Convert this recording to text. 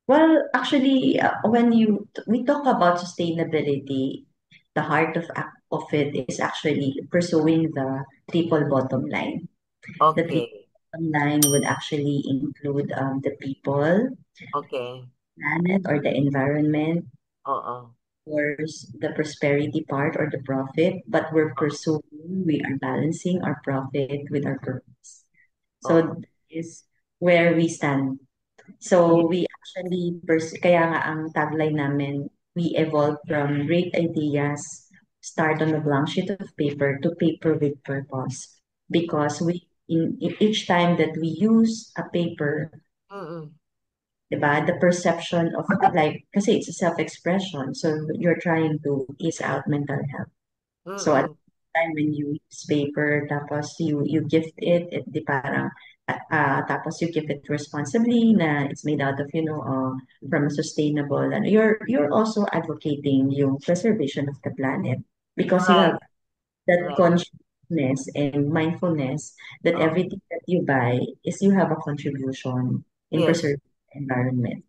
Well, actually, when we talk about sustainability, the heart of it is actually pursuing the triple bottom line. The triple Okay. bottom line would actually include the people, Okay. planet, or the environment, Oo. course, the prosperity part or the profit, but we are balancing our profit with our purpose. So Oo. that is where we stand. So we actually, kaya nga ang tagline namin, we evolve from great ideas, start on a blank sheet of paper to paper with purpose. Because in each time that we use a paper, Mm. 'di ba, the perception of like, kasi it's a self-expression, so you're trying to ease out mental health. So at Mm. the time when you use paper, tapos you gift it, di parang, tapos you give it responsibly na it's made out of, from a sustainable, and you're also advocating yung preservation of the planet because you have Right. that Right. consciousness and mindfulness that Oh, everything that you buy is you have a contribution in yes. preserving the environment.